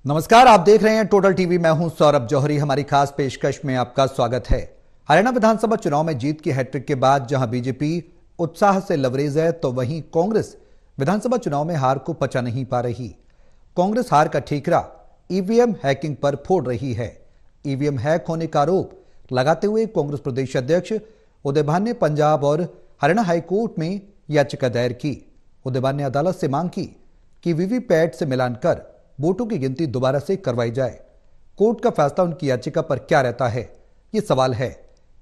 नमस्कार, आप देख रहे हैं टोटल टीवी। मैं हूं सौरभ जौहरी। हमारी खास पेशकश में आपका स्वागत है। हरियाणा विधानसभा चुनाव में जीत की हैट्रिक के बाद जहां बीजेपी उत्साह से लबरेज है, तो वहीं कांग्रेस विधानसभा चुनाव में हार को पचा नहीं पा रही। कांग्रेस हार का ठीकरा ईवीएम हैकिंग पर फोड़ रही है। ईवीएम हैक होने का आरोप लगाते हुए कांग्रेस प्रदेश अध्यक्ष उदयभान ने पंजाब और हरियाणा हाईकोर्ट में याचिका दायर की। उदयभान ने अदालत से मांग की कि वीवीपैट से मिलान कर वोटों की गिनती दोबारा से करवाई जाए। कोर्ट का फैसला उनकी याचिका पर क्या रहता है, ये सवाल है।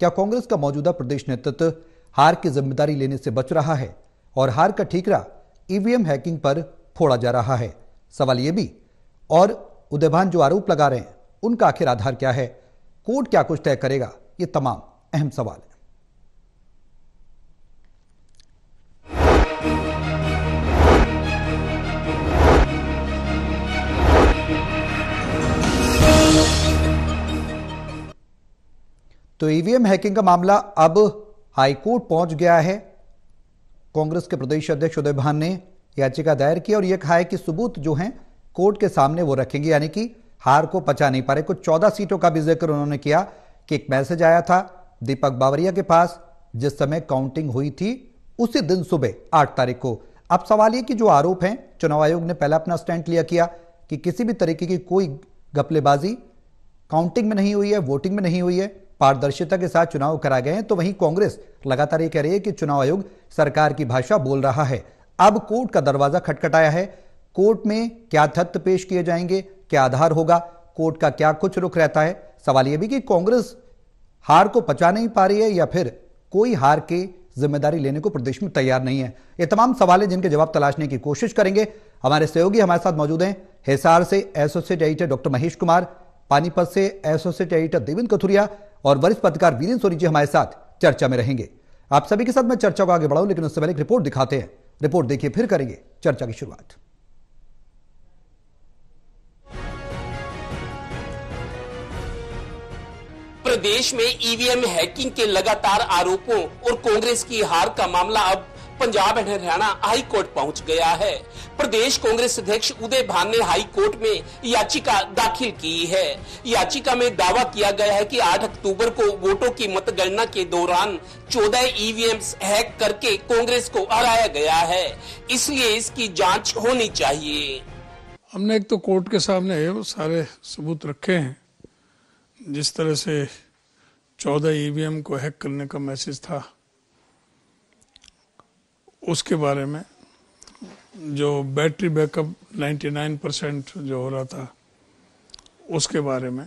क्या कांग्रेस का मौजूदा प्रदेश नेतृत्व हार की जिम्मेदारी लेने से बच रहा है और हार का ठीकरा ईवीएम हैकिंग पर फोड़ा जा रहा है? सवाल यह भी, और उदयभान जो आरोप लगा रहे हैं उनका आखिर आधार क्या है? कोर्ट क्या कुछ तय करेगा? ये तमाम अहम सवाल है। तो ईवीएम हैकिंग का मामला अब हाईकोर्ट पहुंच गया है। कांग्रेस के प्रदेश अध्यक्ष उदयभान ने याचिका दायर की और यह कहा है कि सबूत जो हैं कोर्ट के सामने वो रखेंगे, यानी कि हार को पचा नहीं पा रहे। कुछ 14 सीटों का भी जिक्र उन्होंने किया कि एक मैसेज आया था दीपक बावरिया के पास जिस समय काउंटिंग हुई थी उसी दिन सुबह 8 तारीख को। अब सवाल यह कि जो आरोप हैं, चुनाव आयोग ने पहला अपना स्टैंड लिया किया कि किसी भी तरीके की कोई घपलेबाजी काउंटिंग में नहीं हुई है, वोटिंग में नहीं हुई है, पारदर्शिता के साथ चुनाव कराए गए हैं। तो वहीं कांग्रेस लगातार ये कह रही है कि चुनाव आयोग सरकार की भाषा बोल रहा है। अब कोर्ट का दरवाजा खटखटाया है। कोर्ट में क्या तथ्य पेश किए जाएंगे, क्या आधार होगा, कोर्ट का क्या कुछ रुख रहता है? सवाल यह भी कि कांग्रेस हार को पचा नहीं पा रही है या फिर कोई हार की जिम्मेदारी लेने को प्रदेश में तैयार नहीं है। ये तमाम सवाल हैं जिनके जवाब तलाशने की कोशिश करेंगे। हमारे सहयोगी हमारे साथ मौजूद हैं। हिसार से associate editor doctor Mahesh Kumar, Panipat से एसोसिएट एडिटर देवेंद्र कथुरिया और वरिष्ठ पत्रकार वीरेंद्र सोनी जी हमारे साथ चर्चा में रहेंगे। आप सभी के साथ मैं चर्चा को आगे बढ़ाऊं, लेकिन उससे पहले एक रिपोर्ट दिखाते हैं। रिपोर्ट देखिए, फिर करेंगे चर्चा की शुरुआत। प्रदेश में ईवीएम हैकिंग के लगातार आरोपों और कांग्रेस की हार का मामला अब Punjab and Haryana high court पहुंच गया है। प्रदेश कांग्रेस अध्यक्ष उदयभान ने हाई कोर्ट में याचिका दाखिल की है। याचिका में दावा किया गया है कि 8 अक्टूबर को वोटों की मतगणना के दौरान 14 ईवीएम्स हैक करके कांग्रेस को हराया गया है, इसलिए इसकी जांच होनी चाहिए। हमने एक तो कोर्ट के सामने वो सारे सबूत रखे हैं। जिस तरह से 14 ईवीएम को हैक करने का मैसेज था, उसके बारे में जो बैटरी बैकअप 99% जो हो रहा था, उसके बारे में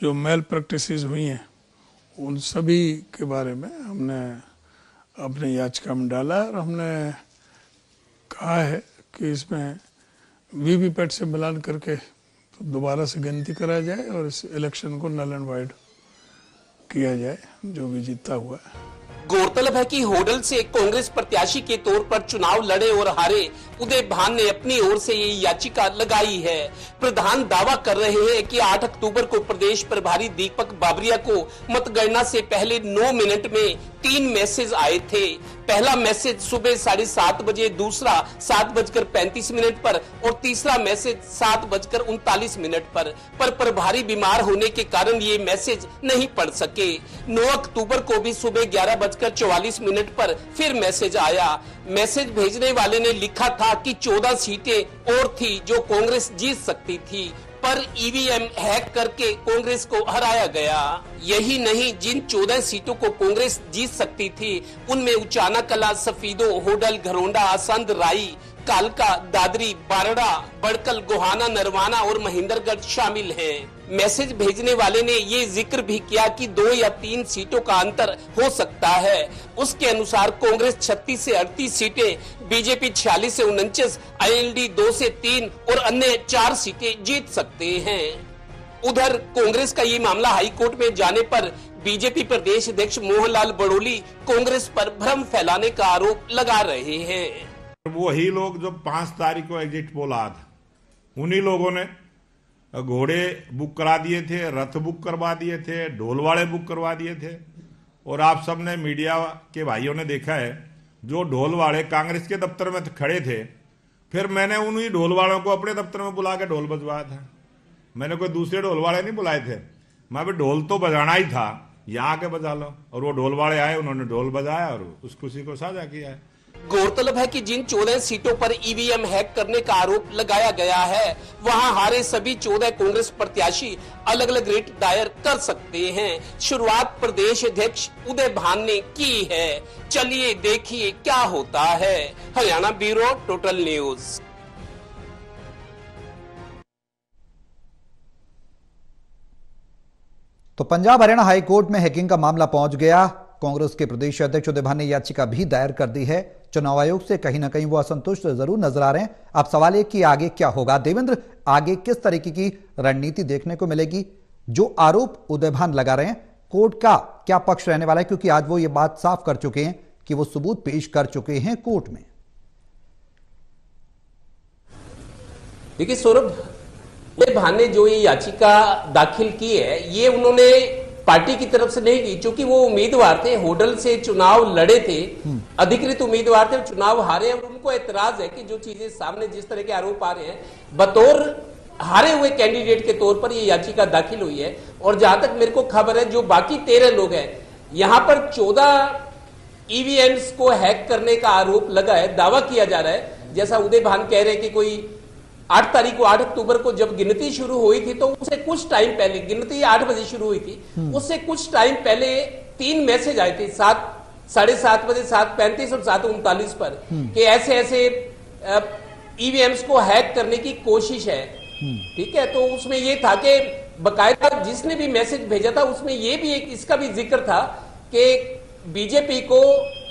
जो मेल प्रैक्टिसेस हुई हैं, उन सभी के बारे में हमने अपने याचिका में डाला और हमने कहा है कि इसमें वीवीपैट से मिलान करके दोबारा से गिनती कराया जाए और इस इलेक्शन को नल एंड वाइड किया जाए, जो भी जीता हुआ है। गौरतलब है कि होडल से कांग्रेस प्रत्याशी के तौर पर चुनाव लड़े और हारे उदयभान ने अपनी ओर से ये याचिका लगाई है। प्रधान दावा कर रहे हैं कि 8 अक्टूबर को प्रदेश प्रभारी दीपक बावरिया को मतगणना से पहले 9 मिनट में 3 मैसेज आए थे। पहला मैसेज सुबह 7:30 बजे, दूसरा 7:35 पर और तीसरा मैसेज 7:39 पर प्रभारी बीमार होने के कारण ये मैसेज नहीं पढ़ सके। 9 अक्टूबर को भी सुबह 11:44 पर फिर मैसेज आया। मैसेज भेजने वाले ने लिखा था कि 14 सीटें और थी जो कांग्रेस जीत सकती थी, पर ईवीएम हैक करके कांग्रेस को हराया गया। यही नहीं, जिन 14 सीटों को कांग्रेस जीत सकती थी उनमें उचाना कला, सफीदो, होडल, घरोंडा, आसंद, राई, कालका, दादरी, बारड़ा, बड़कल, गोहाना, नरवाना और महेंद्रगढ़ शामिल हैं। मैसेज भेजने वाले ने ये जिक्र भी किया कि 2 या 3 सीटों का अंतर हो सकता है। उसके अनुसार कांग्रेस 36 से 38 सीटें, बीजेपी 46 से 49, आईएलडी 2 से 3 और अन्य 4 सीटें जीत सकते हैं। उधर कांग्रेस का ये मामला हाईकोर्ट में जाने पर बीजेपी प्रदेश अध्यक्ष मोहनलाल बड़ोली कांग्रेस पर भ्रम फैलाने का आरोप लगा रहे हैं। वही लोग जो 5 तारीख को एग्जिट पोल आया था, उन्हीं लोगों ने घोड़े बुक करा दिए थे, रथ बुक करवा दिए थे, ढोल वाले बुक करवा दिए थे। और आप सबने मीडिया के भाइयों ने देखा है, जो ढोल वाले कांग्रेस के दफ्तर में खड़े थे फिर मैंने उन्हीं ढोल वालों को अपने दफ्तर में बुला के ढोल बजवाया था। मैंने कोई दूसरे ढोल वाले नहीं बुलाए थे। मैं भी ढोल तो बजाना ही था, यहाँ के बजा लो। और वो ढोल वाले आए, उन्होंने ढोल बजाया और उस खुशी को साझा किया है। गौरतलब है कि जिन 14 सीटों पर ईवीएम हैक करने का आरोप लगाया गया है, वहां हारे सभी 14 कांग्रेस प्रत्याशी अलग अलग रिट दायर कर सकते हैं। शुरुआत प्रदेश अध्यक्ष उदय भान ने की है। चलिए देखिए क्या होता है। Haryana bureau, total news. तो पंजाब हरियाणा हाई कोर्ट में हैकिंग का मामला पहुंच गया। कांग्रेस के प्रदेश अध्यक्ष उदय भान ने याचिका भी दायर कर दी है। चुनाव आयोग से कहीं ना कहीं वो असंतुष्ट जरूर नजर आ रहे हैं। अब सवाल है कि आगे क्या होगा। देवेंद्र, आगे किस तरीके की रणनीति देखने को मिलेगी? जो आरोप उदय भान लगा रहे हैं, कोर्ट का क्या पक्ष रहने वाला है? क्योंकि आज वो ये बात साफ कर चुके हैं कि वो सबूत पेश कर चुके हैं कोर्ट में। देखिए सौरभ, उदय भान ने जो ये याचिका दाखिल की है, ये उन्होंने पार्टी की तरफ से नहीं की, क्योंकि वो उम्मीदवार थे, होडल से चुनाव लड़े थे, अधिकृत उम्मीदवार थे, चुनाव हारे। और उनको एतराज है कि जो चीजें सामने, जिस तरह के आरोप आ रहे हैं, बतौर हारे हुए कैंडिडेट के तौर पर ये याचिका दाखिल हुई है। और जहां तक मेरे को खबर है, जो बाकी 13 लोग हैं, यहां पर 14 ईवीएम्स को हैक करने का आरोप लगा है, दावा किया जा रहा है। जैसा उदय भान कह रहे हैं कि कोई 8 तारीख को, 8 अक्टूबर को जब गिनती शुरू हुई थी, तो उससे कुछ टाइम पहले, गिनती 8 बजे शुरू हुई थी, उससे कुछ टाइम पहले 3 मैसेज आए थे, 7:30 बजे, 7:35 और 7:39 पर, कि ऐसे ऐसे ईवीएम्स को हैक करने की कोशिश है। ठीक है, तो उसमें यह था कि बकायदा जिसने भी मैसेज भेजा था, उसमें यह भी एक इसका भी जिक्र था कि बीजेपी को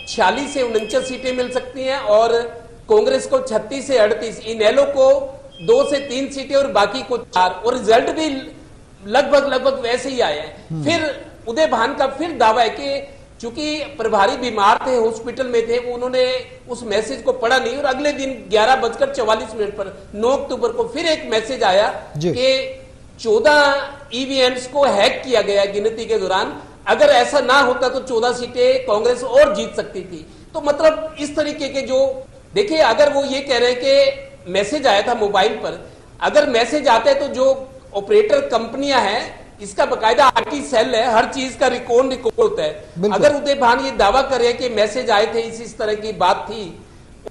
46 से 49 सीटें मिल सकती हैं और कांग्रेस को 36 से 38, इनेलो को 2 से 3 सीटें और बाकी को 4। और रिजल्ट भी लगभग वैसे ही आए हैं। फिर उदय भान का फिर दावा है कि चूंकि प्रभारी बीमार थे, हॉस्पिटल में थे, उन्होंने उस मैसेज को पढ़ा नहीं। और अगले दिन 11:44 पर 9 अक्टूबर को फिर एक मैसेज आया कि 14 ईवीएम्स को हैक किया गया गिनती के दौरान। अगर ऐसा ना होता तो 14 सीटें कांग्रेस और जीत सकती थी। तो मतलब इस तरीके के जो, देखिए, अगर वो ये कह रहे हैं कि मैसेज आया था मोबाइल पर, अगर मैसेज आता है तो जो ऑपरेटर कंपनियां हैं, इसका बकायदा आईटी सेल है, हर चीज का रिकॉर्ड होता है। अगर उदय भान ये दावा कर रहे हैं कि मैसेज आए थे, इस तरह की बात थी,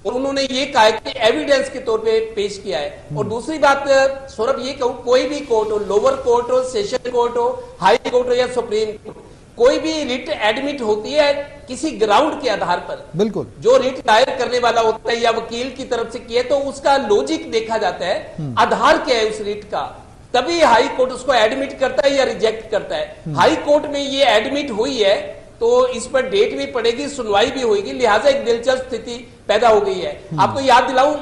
और उन्होंने ये कहा कि एविडेंस के तौर पे पेश किया है। और दूसरी बात सौरभ, ये कहूं, कोई भी कोर्ट हो, लोअर कोर्ट हो, सेशन कोर्ट हो, हाई कोर्ट हो या सुप्रीम कोर्ट, कोई भी रिट एडमिट होती है किसी ग्राउंड के आधार पर। बिल्कुल, जो रिट दायर करने वाला होता है या वकील की तरफ से किए, तो उसका लॉजिक देखा जाता है, आधार क्या है उस रिट का, तभी हाई कोर्ट उसको एडमिट करता है या रिजेक्ट करता है। हाई कोर्ट में ये एडमिट हुई है, तो इस पर डेट भी पड़ेगी, सुनवाई भी होगी, लिहाजा एक दिलचस्प स्थिति पैदा हो गई है। आपको याद दिलाऊं,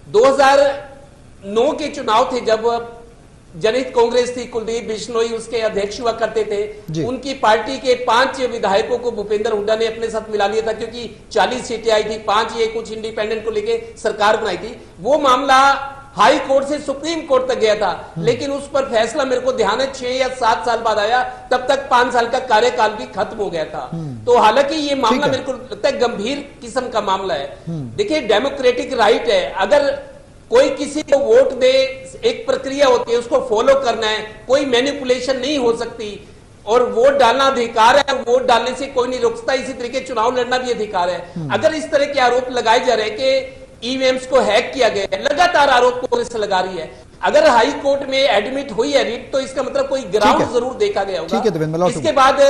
2009 के चुनाव थे, जब जनहित कांग्रेस थी, कुलदीप बिश्नोई उसके अध्यक्ष हुआ करते थे। उनकी पार्टी के 5 विधायकों को भूपेंद्र हुड्डा ने अपने साथ मिला लिया था, क्योंकि 40 सीटें आई थी, 5 ये कुछ इंडिपेंडेंट को लेके सरकार बनाई थी। वो मामला हाई कोर्ट से सुप्रीम कोर्ट तक गया था, लेकिन उस पर फैसला मेरे को ध्यान है 6 या 7 साल बाद आया, तब तक 5 साल का कार्यकाल भी खत्म हो गया था। तो हालांकि ये मामला मेरे को लगता है गंभीर किस्म का मामला है। देखिए, डेमोक्रेटिक राइट है, अगर कोई किसी को वोट दे, एक प्रक्रिया होती है, उसको फॉलो करना है, कोई मैनिपुलेशन नहीं हो सकती, और वोट डालना अधिकार है, वोट डालने से कोई नहीं रोकता। इसी तरीके चुनाव लड़ना भी अधिकार है। अगर इस तरह के आरोप लगाए जा रहे हैं कि ईवीएम्स को हैक किया गया है, लगातार आरोप कांग्रेस लगा रही है, अगर हाई कोर्ट में एडमिट हुई है रिट, तो इसका मतलब कोई ग्राउंड जरूर देखा गया होगा। इसके बाद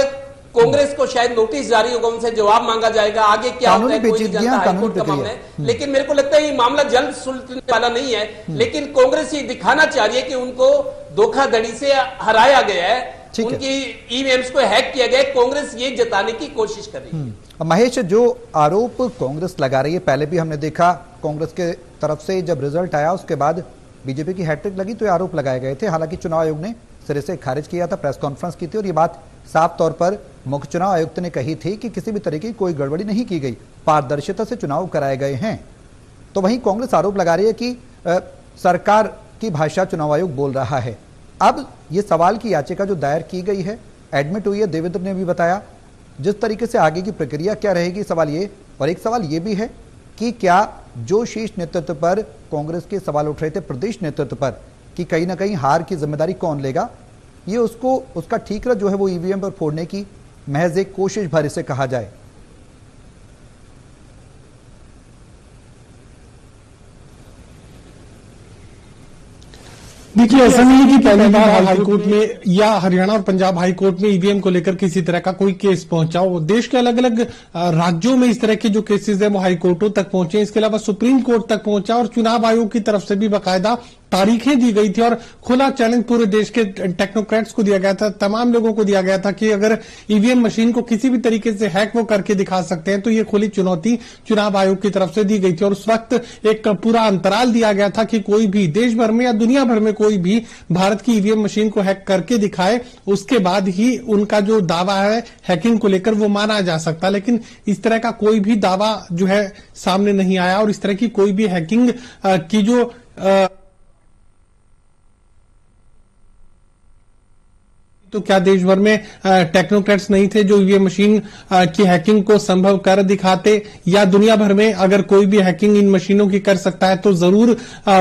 कांग्रेस को शायद नोटिस जारी होगा, उनसे जवाब मांगा जाएगा, आगे क्या होता है कोई नहीं जानता, हाईकोर्ट का मामला है। लेकिन मेरे को लगता है ये मामला जल्द सुलझने वाला नहीं है, लेकिन कांग्रेस ये दिखाना चाह रही है कि उनको धोखाधड़ी से हराया गया है, उनकी ईवीएम्स को हैक किया गया। कांग्रेस ये जताने की कोशिश कर रही है। महेश, जो आरोप कांग्रेस लगा रही है, पहले भी हमने देखा कांग्रेस के तरफ से जब रिजल्ट आया उसके बाद बीजेपी की हैट्रिक लगी तो ये आरोप लगाए गए थे। हालांकि चुनाव आयोग ने सिरे से खारिज किया था, प्रेस कॉन्फ्रेंस की थी, और ये बात साफ तौर पर मुख्य चुनाव आयुक्त ने कही थी कि किसी भी तरीके की कोई गड़बड़ी नहीं की गई, पारदर्शिता से चुनाव कराए गए हैं। तो वहीं कांग्रेस आरोप लगा रही है कि सरकार की भाषा चुनाव आयोग बोल रहा है। अब ये सवाल की याचिका जो दायर की गई है, एडमिट हुई है, देवेंद्र ने भी बताया, जिस तरीके से आगे की प्रक्रिया क्या रहेगी, सवाल ये, और एक सवाल ये भी है कि क्या जो शीर्ष नेतृत्व पर कांग्रेस के सवाल उठ रहे थे प्रदेश नेतृत्व पर कि कहीं ना कहीं हार की जिम्मेदारी कौन लेगा, ये उसका ठीकरा जो है वो ईवीएम पर फोड़ने की महज एक कोशिश भर इसे कहा जाए। देखिए, ऐसा नहीं है कि पहली बार हाईकोर्ट में या हरियाणा और पंजाब हाईकोर्ट में ईवीएम को लेकर किसी तरह का कोई केस पहुंचा हो। देश के अलग अलग राज्यों में इस तरह के जो केसेस हैं वो हाईकोर्टों तक पहुंचे, इसके अलावा सुप्रीम कोर्ट तक पहुंचा और चुनाव आयोग की तरफ से भी बाकायदा तारीखें दी गई थी और खुला चैलेंज पूरे देश के टेक्नोक्रेट्स को दिया गया था, तमाम लोगों को दिया गया था कि अगर ईवीएम मशीन को किसी भी तरीके से हैक वो करके दिखा सकते हैं तो ये खुली चुनौती चुनाव आयोग की तरफ से दी गई थी। और उस वक्त एक पूरा अंतराल दिया गया था कि कोई भी देश भर में या दुनिया भर में कोई भी भारत की ईवीएम मशीन को हैक करके दिखाए, उसके बाद ही उनका जो दावा है हैकिंग को लेकर वो माना जा सकता। लेकिन इस तरह का कोई भी दावा जो है सामने नहीं आया और इस तरह की कोई भी हैकिंग की जो तो क्या देश भर में टेक्नोक्रेट्स नहीं थे जो ईवीएम मशीन की हैकिंग को संभव कर दिखाते, या दुनिया भर में अगर कोई भी हैकिंग इन मशीनों की कर सकता है तो जरूर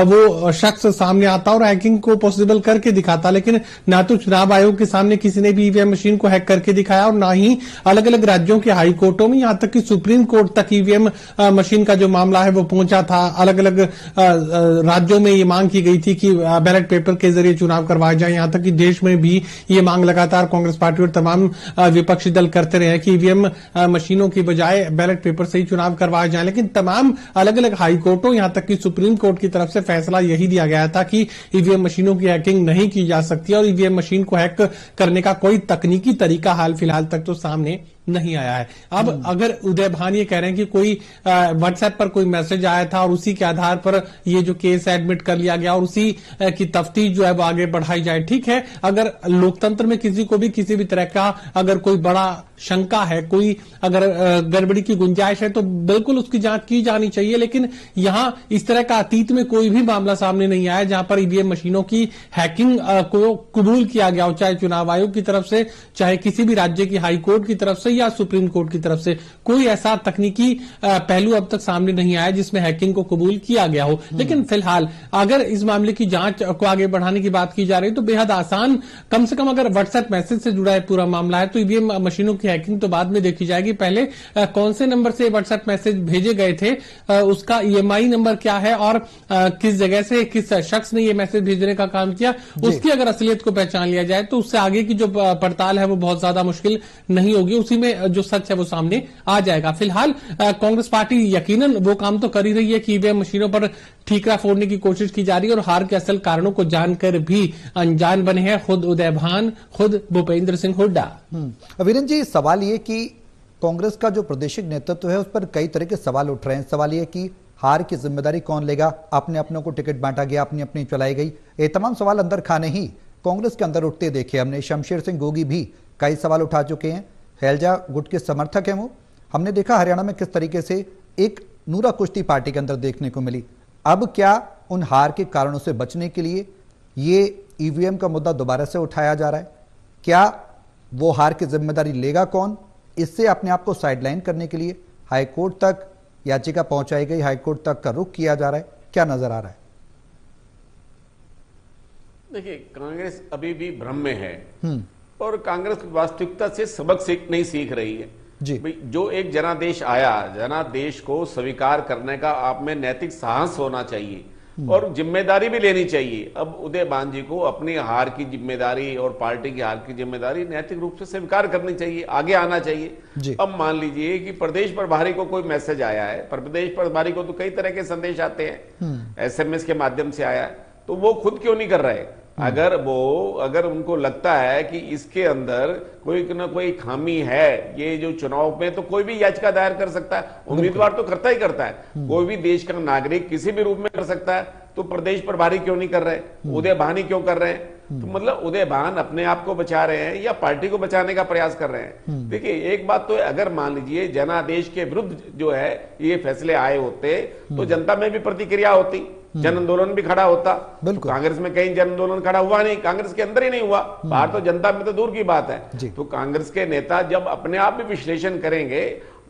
वो शख्स सामने आता और हैकिंग को पॉसिबल करके दिखाता। लेकिन ना तो चुनाव आयोग के सामने किसी ने भी ईवीएम मशीन को हैक करके दिखाया और ना ही अलग अलग राज्यों के हाई कोर्टों में, यहां तक कि सुप्रीम कोर्ट तक ईवीएम मशीन का जो मामला है वो पहुंचा था। अलग अलग राज्यों में ये मांग की गई थी कि बैलेट पेपर के जरिए चुनाव करवाए जाए, यहां तक कि देश में भी ये मांग लगातार कांग्रेस पार्टी और तमाम विपक्षी दल करते रहे कि ईवीएम मशीनों की बजाय बैलेट पेपर से ही चुनाव करवाए जाए। लेकिन तमाम अलग अलग हाई कोर्टों, यहां तक कि सुप्रीम कोर्ट की तरफ से फैसला यही दिया गया था कि ईवीएम मशीनों की हैकिंग नहीं की जा सकती और ईवीएम मशीन को हैक करने का कोई तकनीकी तरीका हाल फिलहाल तक तो सामने नहीं आया है। अब अगर उदय भान ये कह रहे हैं कि कोई व्हाट्सएप पर कोई मैसेज आया था और उसी के आधार पर ये जो केस एडमिट कर लिया गया और उसी की तफ्तीश जो है वो आगे बढ़ाई जाए, ठीक है। अगर लोकतंत्र में किसी को भी किसी भी तरह का अगर कोई बड़ा शंका है, कोई अगर गड़बड़ी की गुंजाइश है तो बिल्कुल उसकी जांच की जानी चाहिए। लेकिन यहां इस तरह का अतीत में कोई भी मामला सामने नहीं आया जहां पर ईवीएम मशीनों की हैकिंग को कबूल किया गया हो, चाहे चुनाव आयोग की तरफ से, चाहे किसी भी राज्य की हाई कोर्ट की तरफ से या सुप्रीम कोर्ट की तरफ से। कोई ऐसा तकनीकी पहलू अब तक सामने नहीं आया जिसमें हैकिंग को कबूल किया गया हो। लेकिन फिलहाल अगर इस मामले की जांच को आगे बढ़ाने की बात की जा रही है तो बेहद आसान, कम से कम अगर व्हाट्सएप मैसेज से जुड़ा है पूरा मामला है तो ईवीएम मशीनों की हैकिंग तो बाद में देखी जाएगी। पहले कौन से नंबर से व्हाट्सएप मैसेज भेजे गए थे, उसका ईएमआई नंबर क्या है और किस जगह से किस शख्स ने ये मैसेज भेजने का काम किया, उसकी अगर असलियत को पहचान लिया जाए तो उससे आगे की जो पड़ताल है वो बहुत ज्यादा मुश्किल नहीं होगी, उसी में जो सच है वो सामने आ जाएगा। फिलहाल कांग्रेस पार्टी यकीनन वो काम तो कर ही रही है कि ईवीएम मशीनों पर ठीकरा फोड़ने की कोशिश की जा रही है और हार के असल कारणों को जानकर भी अनजान बने हैं खुद उदय भान, खुद भूपेंद्र सिंह हुड्डा। वीरेंद्र जी, सवाल ये कि कांग्रेस का जो प्रादेशिक नेतृत्व है उस पर कई तरह के सवाल उठ रहे हैं। सवाल ये कि हार की जिम्मेदारी कौन लेगा, अपने अपनों को टिकट बांटा गया, अपनी अपनी चलाई गई, ये तमाम सवाल अंदर खाने ही कांग्रेस के अंदर उठते देखे हमने। शमशेर सिंह गोगी भी कई सवाल उठा चुके हैं, हैलजा गुट के समर्थक हैं वो। हमने देखा हरियाणा में किस तरीके से एक नूरा कुश्ती पार्टी के अंदर देखने को मिली। अब क्या उन हार के कारणों से बचने के लिए ये ईवीएम का मुद्दा दोबारा से उठाया जा रहा है? क्या वो हार की जिम्मेदारी लेगा कौन? इससे अपने आप को साइडलाइन करने के लिए हाईकोर्ट तक याचिका पहुंचाई गई, हाईकोर्ट तक का रुख किया जा रहा है, क्या नजर आ रहा है? देखिए, कांग्रेस अभी भी भ्रम में है और कांग्रेस वास्तविकता से सबक नहीं सीख रही है जी। जो एक जनादेश आया, जनादेश को स्वीकार करने का आप में नैतिक साहस होना चाहिए और जिम्मेदारी भी लेनी चाहिए। अब उदय भान जी को अपनी हार की जिम्मेदारी और पार्टी की हार की जिम्मेदारी नैतिक रूप से स्वीकार करनी चाहिए, आगे आना चाहिए। अब मान लीजिए कि प्रदेश प्रभारी को कोई मैसेज आया है, प्रदेश प्रभारी को तो कई तरह के संदेश आते हैं, एसएमएस के माध्यम से आया है, तो वो खुद क्यों नहीं कर रहे? अगर उनको लगता है कि इसके अंदर कोई ना कोई खामी है, ये जो चुनाव में तो कोई भी याचिका दायर कर सकता है, उम्मीदवार तो करता ही करता है, कोई भी देश का नागरिक किसी भी रूप में कर सकता है, तो प्रदेश प्रभारी क्यों नहीं कर रहे? उदय भान ही क्यों कर रहे हैं? तो मतलब उदय भान अपने आप को बचा रहे हैं या पार्टी को बचाने का प्रयास कर रहे हैं? देखिए, एक बात तो अगर मान लीजिए जनादेश के विरुद्ध जो है ये फैसले आए होते तो जनता में भी प्रतिक्रिया होती, जन आंदोलन भी खड़ा होता। तो कांग्रेस में कहीं जन आंदोलन खड़ा हुआ नहीं, कांग्रेस के अंदर ही नहीं हुआ, बाहर तो जनता में तो दूर की बात है। तो कांग्रेस के नेता जब अपने आप भी विश्लेषण करेंगे,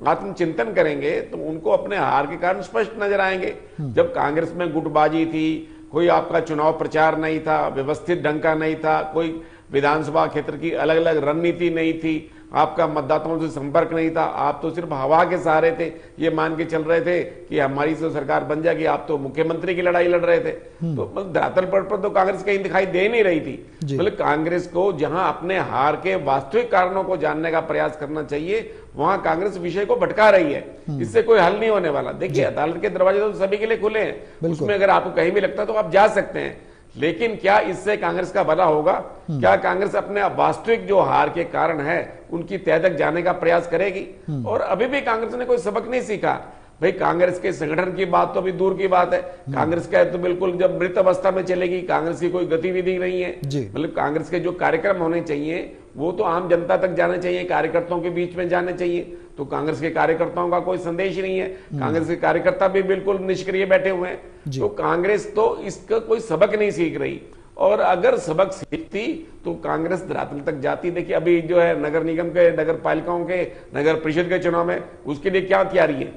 आत्मचिंतन करेंगे तो उनको अपने हार के कारण स्पष्ट नजर आएंगे। जब कांग्रेस में गुटबाजी थी, कोई आपका चुनाव प्रचार नहीं था, व्यवस्थित ढंग का नहीं था, कोई विधानसभा क्षेत्र की अलग अलग रणनीति नहीं थी, आपका मतदाताओं से संपर्क नहीं था, आप तो सिर्फ हवा के सहारे थे, ये मान के चल रहे थे कि हमारी तो सरकार बन जाएगी, आप तो मुख्यमंत्री की लड़ाई लड़ रहे थे। तो मतलब धरातल पर तो कांग्रेस कहीं दिखाई दे नहीं रही थी। मतलब कांग्रेस को जहां अपने हार के वास्तविक कारणों को जानने का प्रयास करना चाहिए, वहां कांग्रेस विषय को भटका रही है। इससे कोई हल नहीं होने वाला। देखिए, अदालत के दरवाजे तो सभी के लिए खुले हैं, उसमें अगर आपको कहीं भी लगता है तो आप जा सकते हैं, लेकिन क्या इससे कांग्रेस का भला होगा? क्या कांग्रेस अपने वास्तविक जो हार के कारण है उनकी तह तक जाने का प्रयास करेगी? और अभी भी कांग्रेस ने कोई सबक नहीं सीखा। भाई, कांग्रेस के संगठन की बात तो अभी दूर की बात है, कांग्रेस का तो बिल्कुल जब मृत अवस्था में चलेगी, कांग्रेस की कोई गतिविधि नहीं है। मतलब कांग्रेस के जो कार्यक्रम होने चाहिए वो तो आम जनता तक जाने चाहिए, कार्यकर्ताओं के बीच में जाने चाहिए। तो कांग्रेस के कार्यकर्ताओं का कोई संदेश ही नहीं है, कांग्रेस के कार्यकर्ता भी बिल्कुल निष्क्रिय बैठे हुए हैं। तो कांग्रेस तो इसका कोई सबक नहीं सीख रही, और अगर सबक सीखती तो कांग्रेस धरातल तक जाती। देखिए, अभी जो है नगर निगम के, नगर पालिकाओं के, नगर परिषद के चुनाव में उसके लिए क्या तैयारी है?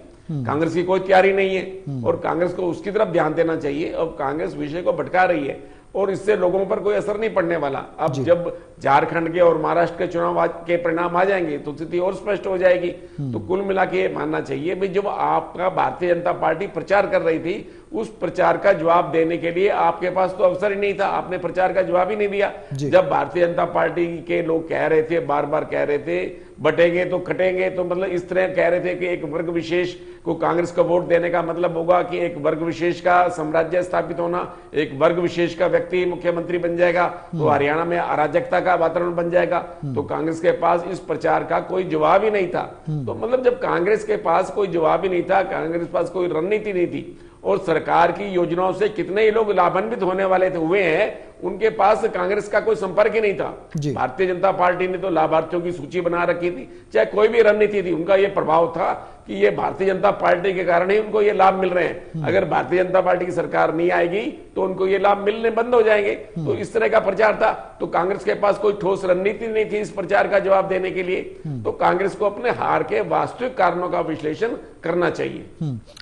कांग्रेस की कोई तैयारी नहीं है, और कांग्रेस को उसकी तरफ ध्यान देना चाहिए। और कांग्रेस विषय को भटका रही है और इससे लोगों पर कोई असर नहीं पड़ने वाला। अब जब झारखंड के और महाराष्ट्र के चुनाव के परिणाम आ जाएंगे तो स्थिति और स्पष्ट हो जाएगी। तो कुल मिला के मानना चाहिए भाई, जब आपका भारतीय जनता पार्टी प्रचार कर रही थी, उस प्रचार का जवाब देने के लिए आपके पास तो अवसर ही नहीं था, आपने प्रचार का जवाब ही नहीं दिया। जब भारतीय जनता पार्टी के लोग कह रहे थे, बार बार कह रहे थे बटेंगे तो कटेंगे, तो मतलब इस तरह कह रहे थे कि एक वर्ग विशेष को कांग्रेस को वोट देने का मतलब होगा कि एक वर्ग विशेष का साम्राज्य स्थापित होना, एक वर्ग विशेष का व्यक्ति मुख्यमंत्री बन जाएगा, तो हरियाणा में अराजकता का वातावरण बन जाएगा। तो कांग्रेस के पास इस प्रचार का कोई जवाब ही नहीं था। तो मतलब जब कांग्रेस के पास कोई जवाब ही नहीं था, कांग्रेस के पास कोई रणनीति नहीं थी, और सरकार की योजनाओं से कितने ही लोग लाभान्वित होने वाले थे, हुए हैं, उनके पास कांग्रेस का कोई संपर्क ही नहीं था। भारतीय जनता पार्टी ने तो लाभार्थियों की सूची बना रखी थी, चाहे कोई भी रणनीति थी, उनका यह प्रभाव था कि ये भारतीय जनता पार्टी के कारण ही उनको ये लाभ मिल रहे हैं। अगर भारतीय जनता पार्टी की सरकार नहीं आएगी तो उनको ये लाभ मिलने बंद हो जाएंगे। तो इस तरह का प्रचार था। तो कांग्रेस के पास कोई ठोस रणनीति नहीं थी इस प्रचार का जवाब देने के लिए। तो कांग्रेस को अपने हार के वास्तविक कारणों का विश्लेषण करना चाहिए।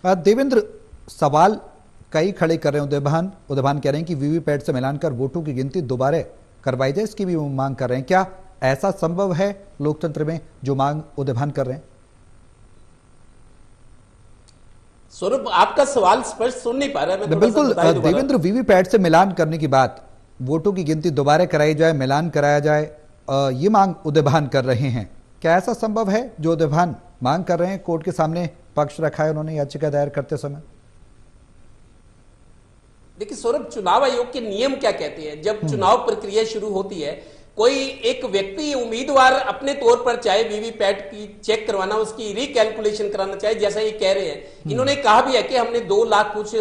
देवेंद्र, सवाल कई खड़े कर रहे हैं उदयभान कह रहे हैं कि वीवीपैट से मिलान कर वोटों की गिनती दोबारा करवाई जाए, इसकी भी मांग कर रहे हैं। क्या ऐसा संभव है लोकतंत्र में जो मांग उदयभान कर रहे हैं? स्वरूप, आपका सवाल स्पष्ट सुन नहीं पा रहा है। बिल्कुल देवेंद्र, वीवीपैट से मिलान करने की बात, वोटों की गिनती दोबारा कराई जाए, मिलान कराया जाए, ये मांग उदयभान कर रहे हैं। क्या ऐसा संभव है जो उदयभान मांग कर रहे हैं? कोर्ट के सामने पक्ष रखा है उन्होंने याचिका दायर करते समय। देखिए सौरभ, चुनाव आयोग के नियम क्या कहते हैं? जब चुनाव प्रक्रिया शुरू होती है, कोई एक व्यक्ति उम्मीदवार अपने तौर पर चाहे वीवीपैट की चेक करवाना, उसकी रिकैलकुलेशन कराना चाहे, जैसा ये कह रहे हैं, इन्होंने कहा भी है कि हमने 2 लाख कुछ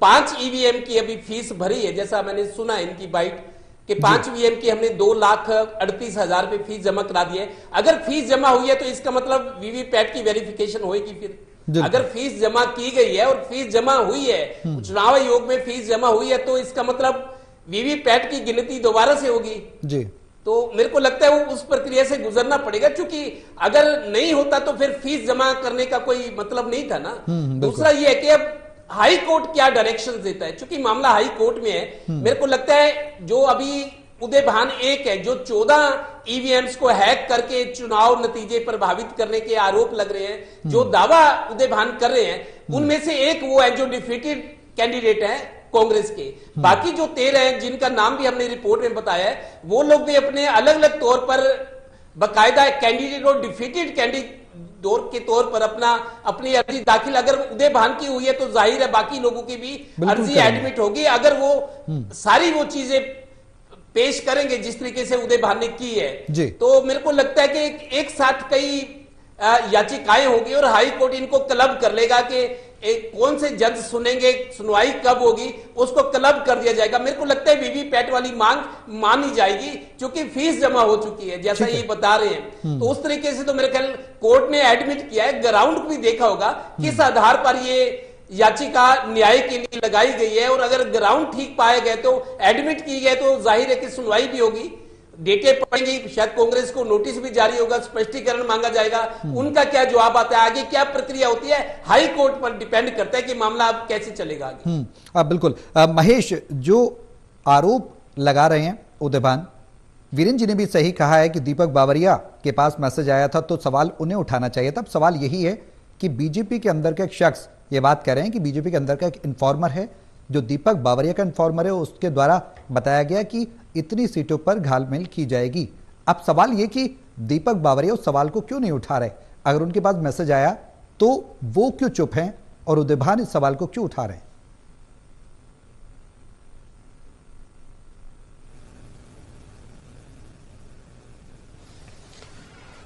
5 ईवीएम की अभी फीस भरी है, जैसा मैंने सुना इनकी बाइट कि 5 ईवीएम की हमने 2,38,000 रुपए फीस जमा करा दी है। अगर फीस जमा हुई है तो इसका मतलब वीवीपैट की वेरिफिकेशन होगी। फिर अगर फीस जमा की गई है और फीस जमा हुई है, चुनाव आयोग में फीस जमा हुई है, तो इसका मतलब वीवीपैट की गिनती दोबारा से होगी जी। तो मेरे को लगता है वो उस प्रक्रिया से गुजरना पड़ेगा, क्योंकि अगर नहीं होता तो फिर फीस जमा करने का कोई मतलब नहीं था ना। दूसरा ये है कि अब हाई कोर्ट क्या डायरेक्शन देता है, क्योंकि मामला हाई कोर्ट में है। मेरे को लगता है जो अभी उदयभान 1 है, जो 14 ईवीएम्स को हैक करके चुनाव नतीजे प्रभावित करने के आरोप लग रहे हैं, जो दावा उदयभान कर रहे हैं, उनमें से एक वो है जो डिफीटेड कैंडिडेट है कांग्रेस के। बाकी जो 13 हैं जिनका नाम भी हमने रिपोर्ट में बताया है, वो लोग भी अपने अलग अलग तौर पर बाकायदा कैंडिडेट और डिफीटेड कैंडिडेट के तौर पर अपनी अर्जी दाखिल अगर उदयभान की हुई है तो जाहिर है बाकी लोगों की भी अर्जी एडमिट होगी, अगर वो सारी वो चीजें पेश करेंगे जिस तरीके से उदयभान ने की है। तो मेरे को लगता है कि एक साथ कई याचिकाएं होगी और हाई कोर्ट इनको क्लब कर लेगा कि कौन से जज सुनेंगे, सुनवाई कब होगी, उसको क्लब कर दिया जाएगा। मेरे को लगता है वीवीपैट वाली मांग मानी जाएगी, क्योंकि फीस जमा हो चुकी है जैसा ये बता रहे हैं। तो उस तरीके से तो मेरे ख्याल कोर्ट ने एडमिट किया है, ग्राउंड भी देखा होगा किस आधार पर ये याचिका न्याय के लिए लगाई गई है, और अगर ग्राउंड ठीक पाए गए तो एडमिट की गए तो जाहिर है कि सुनवाई भी होगी। डेटे पड़ेंगे, शायद कांग्रेस को नोटिस भी जारी होगा, स्पष्टीकरण मांगा जाएगा, उनका क्या जवाब आता है, आगे क्या प्रक्रिया होती है, हाई कोर्ट पर डिपेंड करता है कि मामला अब कैसे चलेगा आगे। बिल्कुल। महेश, जो आरोप लगा रहे हैं उदयभान, वीरेंद्र जी ने भी सही कहा है कि दीपक बावरिया के पास मैसेज आया था तो सवाल उन्हें उठाना चाहिए था। अब सवाल यही है कि बीजेपी के अंदर का एक शख्स ये बात कह रहे हैं कि बीजेपी के अंदर का एक इन्फॉर्मर है, जो दीपक बावरिया का इन्फॉर्मर है, उसके द्वारा बताया गया कि इतनी सीटों पर घालमेल की जाएगी। अब सवाल ये कि दीपक बावरिया उस सवाल को क्यों नहीं उठा रहे? अगर उनके पास मैसेज आया तो वो क्यों चुप हैं और उदयभान इस सवाल को क्यों उठा रहे हैं?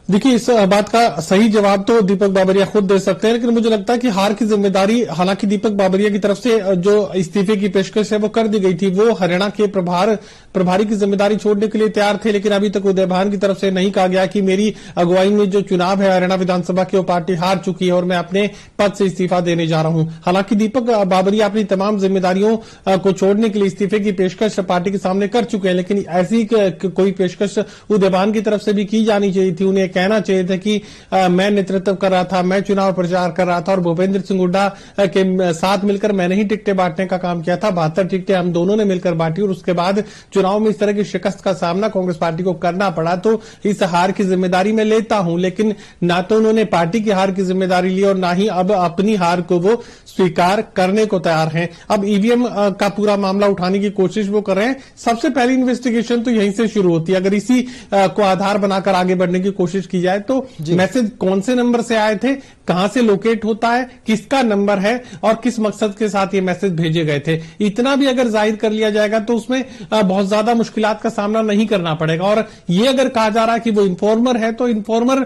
देखिए, इस बात का सही जवाब तो दीपक बाबरिया खुद दे सकते हैं, लेकिन मुझे लगता है कि हार की जिम्मेदारी हालांकि दीपक बाबरिया की तरफ से जो इस्तीफे की पेशकश है वो कर दी गई थी, वो हरियाणा के प्रभारी की जिम्मेदारी छोड़ने के लिए तैयार थे, लेकिन अभी तक उदयभान की तरफ से नहीं कहा गया कि मेरी अगुवाई में जो चुनाव है हरियाणा विधानसभा की, वो पार्टी हार चुकी है और मैं अपने पद से इस्तीफा देने जा रहा हूं। हालांकि दीपक बाबरिया अपनी तमाम जिम्मेदारियों को छोड़ने के लिए इस्तीफे की पेशकश पार्टी के सामने कर चुके हैं, लेकिन ऐसी कोई पेशकश उदयभान की तरफ से भी की जानी चाहिए थी। उन्हें कहना चाहिए था कि मैं नेतृत्व कर रहा था, मैं चुनाव प्रचार कर रहा था और भूपेंद्र सिंह हुड्डा के साथ मिलकर मैंने ही टिकटें बांटने का काम किया था। 72 टिकटें हम दोनों ने मिलकर बांटी और उसके बाद चुनाव में इस तरह की शिकस्त का सामना कांग्रेस पार्टी को करना पड़ा, तो इस हार की जिम्मेदारी मैं लेता हूं। लेकिन ना तो उन्होंने पार्टी की हार की जिम्मेदारी ली और ना ही अब अपनी हार को वो स्वीकार करने को तैयार हैं। अब ईवीएम का पूरा मामला उठाने की कोशिश वो कर रहे हैं। सबसे पहली इन्वेस्टिगेशन तो यहीं से शुरू होती है। अगर इसी को आधार बनाकर आगे बढ़ने की कोशिश की जाए तो मैसेज कौन से नंबर से आए थे, कहां से लोकेट होता है, किसका नंबर है और किस मकसद के साथ ये मैसेज भेजे गए थे, इतना भी अगर जाहिर कर लिया जाएगा तो उसमें बहुत ज्यादा मुश्किलात का सामना नहीं करना पड़ेगा। और ये अगर कहा जा रहा है कि वो इन्फॉर्मर है तो इन्फॉर्मर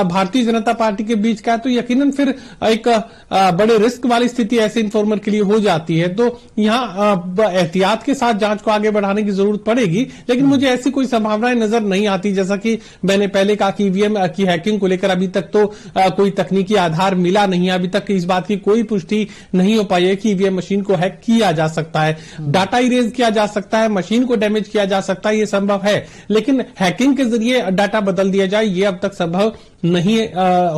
भारतीय जनता पार्टी के बीच का है, तो यकीनन फिर एक बड़े रिस्क वाली स्थिति ऐसे इन्फॉर्मर के लिए हो जाती है। तो यहां एहतियात के साथ जांच को आगे बढ़ाने की जरूरत पड़ेगी, लेकिन मुझे ऐसी कोई संभावनाएं नजर नहीं आती। जैसा कि मैंने पहले कहा कि ईवीएम की हैकिंग को लेकर अभी तक तो कोई तकनीकी आधार मिला नहीं है। अभी तक इस बात की कोई पुष्टि नहीं हो पाई है कि ईवीएम मशीन को हैक किया जा सकता है, डाटा इरेज किया जा सकता है, मशीन को डैमेज किया जा सकता है, ये संभव है, लेकिन हैकिंग के जरिए डाटा बदल दिया जाए ये अब तक संभव नहीं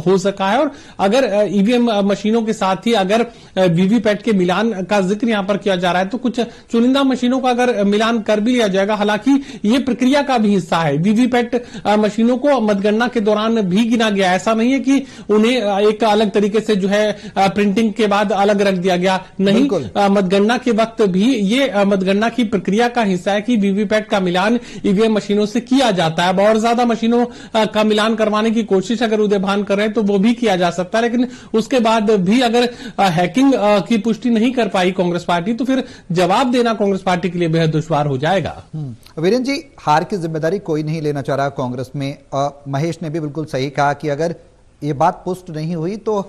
हो सका है। और अगर ईवीएम मशीनों के साथ ही अगर वीवीपैट के मिलान का जिक्र यहां पर किया जा रहा है तो कुछ चुनिंदा मशीनों का अगर मिलान कर भी लिया जाएगा, हालांकि ये प्रक्रिया का भी हिस्सा है। वीवीपैट मशीनों को मतगणना के दौरान भी गिना गया, ऐसा नहीं है कि उन्हें एक अलग तरीके से जो है प्रिंटिंग के बाद अलग रख दिया गया, नहीं, मतगणना के वक्त भी ये मतगणना की प्रक्रिया का हिस्सा है कि वीवीपैट का मिलान ईवीएम मशीनों से किया जाता है। अब और ज्यादा मशीनों का मिलान करवाने की कोशिश अगर उदयभान कर रहे हैं तो वो भी किया जा सकता है, लेकिन उसके बाद भी अगर हैकिंग की पुष्टि नहीं कर पाई कांग्रेस पार्टी तो फिर जवाब देना कांग्रेस पार्टी के लिए बेहद दुश्वार हो जाएगा। वीरेंद्र जी, हार की जिम्मेदारी कोई नहीं लेना चाह रहा कांग्रेस में। महेश ने भी बिल्कुल सही कहा कि अगर ये बात पुष्ट नहीं हुई तो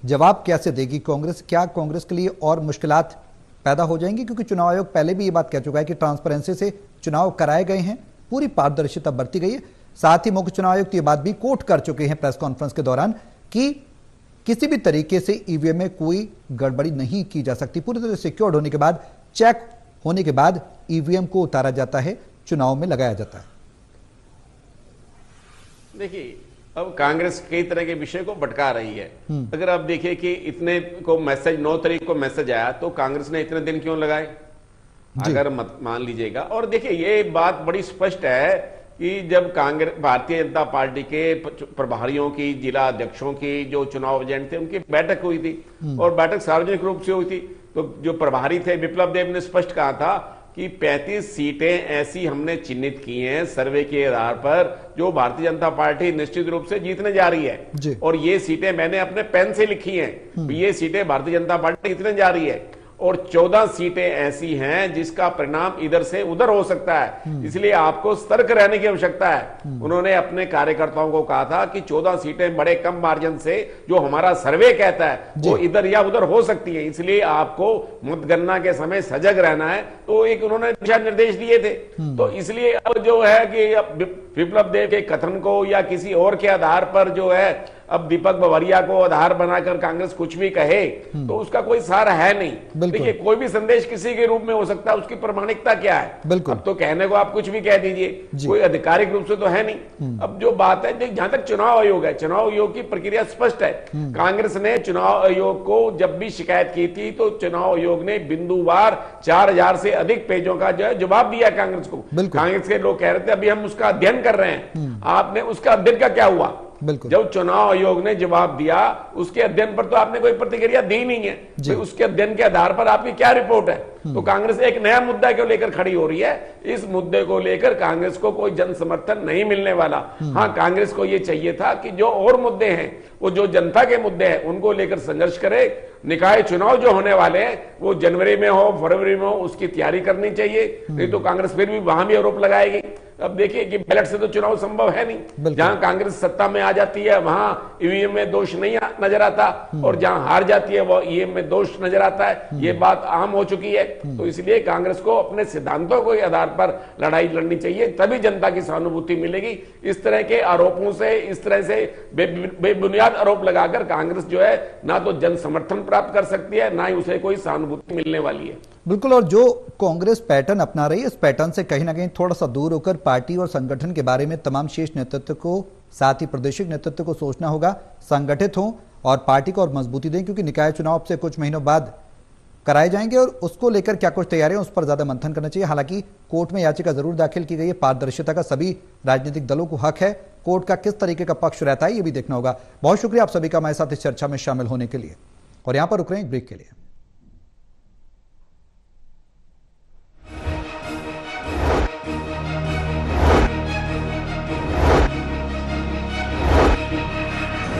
जवाब कैसे देगी कांग्रेस? क्या कांग्रेस के लिए और मुश्किलात पैदा हो जाएंगी? क्योंकि चुनाव आयोग पहले भी ये बात कह चुका है कि ट्रांसपेरेंसी से चुनाव कराए गए हैं, पूरी पारदर्शिता बरती गई है। साथ ही मुख्य चुनाव आयुक्त ये बात भी कोट कर चुके हैं प्रेस कॉन्फ्रेंस के दौरान कि किसी भी तरीके से ईवीएम में कोई गड़बड़ी नहीं की जा सकती। पूरी तरह से सिक्योर्ड होने के बाद, चेक होने के बाद ईवीएम को उतारा जाता है, चुनाव में लगाया जाता है। देखिए, अब कांग्रेस कई तरह के विषय को भटका रही है। अगर आप देखिए कि इतने को मैसेज 9 तारीख को मैसेज आया तो कांग्रेस ने इतने दिन क्यों लगाए, अगर मत मान लीजिएगा। और देखिए, ये बात बड़ी स्पष्ट है कि जब कांग्रेस भारतीय जनता पार्टी के प्रभारियों की, जिला अध्यक्षों की, जो चुनाव एजेंट थे, उनकी बैठक हुई थी और बैठक सार्वजनिक रूप से हुई थी, तो जो प्रभारी थे विप्लव देव ने स्पष्ट कहा था कि 35 सीटें ऐसी हमने चिन्हित की हैं सर्वे के आधार पर जो भारतीय जनता पार्टी निश्चित रूप से जीतने जा रही है, और ये सीटें मैंने अपने पेन से लिखी हैं, ये सीटें भारतीय जनता पार्टी जीतने जा रही है। और 14 सीटें ऐसी हैं जिसका परिणाम इधर से उधर हो सकता है, इसलिए आपको सतर्क रहने की आवश्यकता है। उन्होंने अपने कार्यकर्ताओं को कहा था कि 14 सीटें बड़े कम मार्जिन से जो हमारा सर्वे कहता है वो इधर या उधर हो सकती है, इसलिए आपको मतगणना के समय सजग रहना है। तो एक उन्होंने दिशा निर्देश दिए थे। तो इसलिए अब जो है कि विप्लव देव के कथन को या किसी और के आधार पर जो है अब दीपक बावरिया को आधार बनाकर कांग्रेस कुछ भी कहे तो उसका कोई सार है नहीं। देखिए, कोई भी संदेश किसी के रूप में हो सकता है, उसकी प्रामाणिकता क्या है? अब तो कहने को आप कुछ भी कह दीजिए, कोई आधिकारिक रूप से तो है नहीं। अब जो बात है, जहां तक चुनाव आयोग है, चुनाव आयोग की प्रक्रिया स्पष्ट है। कांग्रेस ने चुनाव आयोग को जब भी शिकायत की थी तो चुनाव आयोग ने बिंदुवार 4000 से अधिक पेजों का जो है जवाब दिया कांग्रेस को। कांग्रेस के लोग कह रहे थे अभी हम उसका अध्ययन कर रहे हैं। आपने उसका अध्ययन का क्या हुआ? जब चुनाव आयोग ने जवाब दिया उसके अध्ययन पर तो आपने कोई प्रतिक्रिया दी नहीं है। तो उसके अध्ययन के आधार पर आपकी क्या रिपोर्ट है? तो कांग्रेस एक नया मुद्दा को लेकर खड़ी हो रही है। इस मुद्दे को लेकर कांग्रेस को कोई जन समर्थन नहीं मिलने वाला। हाँ, कांग्रेस को यह चाहिए था कि जो और मुद्दे हैं, वो जो जनता के मुद्दे हैं, उनको लेकर संघर्ष करे। निकाय चुनाव जो होने वाले हैं वो जनवरी में हो, फरवरी में हो, उसकी तैयारी करनी चाहिए। नहीं तो कांग्रेस फिर भी वहां भी आरोप लगाएगी। अब देखिए कि बैलेट से तो चुनाव संभव है नहीं। जहां कांग्रेस सत्ता में आ जाती है वहां ईवीएम में दोष नहीं नजर आता, और जहां हार जाती है वो ईवीएम में दोष नजर आता है। ये बात आम हो चुकी है। तो इसलिए कांग्रेस को अपने सिद्धांतों के आधार पर लड़ाई लड़नी चाहिए, तभी जनता की सहानुभूति मिलेगी। इस तरह के आरोपों से, इस तरह से बेबुनियाद आरोप लगाकर कांग्रेस जो है ना तो जन समर्थन प्राप्त कर सकती है, ना ही उसे कोई सहानुभूति मिलने वाली है। बिल्कुल, और जो कांग्रेस पैटर्न अपना रही है, इस पैटर्न से कहीं ना कहीं थोड़ा सा दूर होकर पार्टी और संगठन के बारे में तमाम शीर्ष नेतृत्व को, साथ ही प्रादेशिक नेतृत्व को सोचना होगा, संगठित हों और पार्टी को और मजबूती दें, क्योंकि निकाय चुनाव से कुछ महीनों बाद कराए जाएंगे और उसको लेकर क्या कुछ तैयारियां, उस पर ज्यादा मंथन करना चाहिए। हालांकि कोर्ट में याचिका जरूर दाखिल की गई है, पारदर्शिता का सभी राजनीतिक दलों को हक है, कोर्ट का किस तरीके का पक्ष रहता है ये भी देखना होगा। बहुत शुक्रिया आप सभी का हमारे साथ इस चर्चा में शामिल होने के लिए, और यहां पर रुक रहे हैं एक ब्रेक के लिए।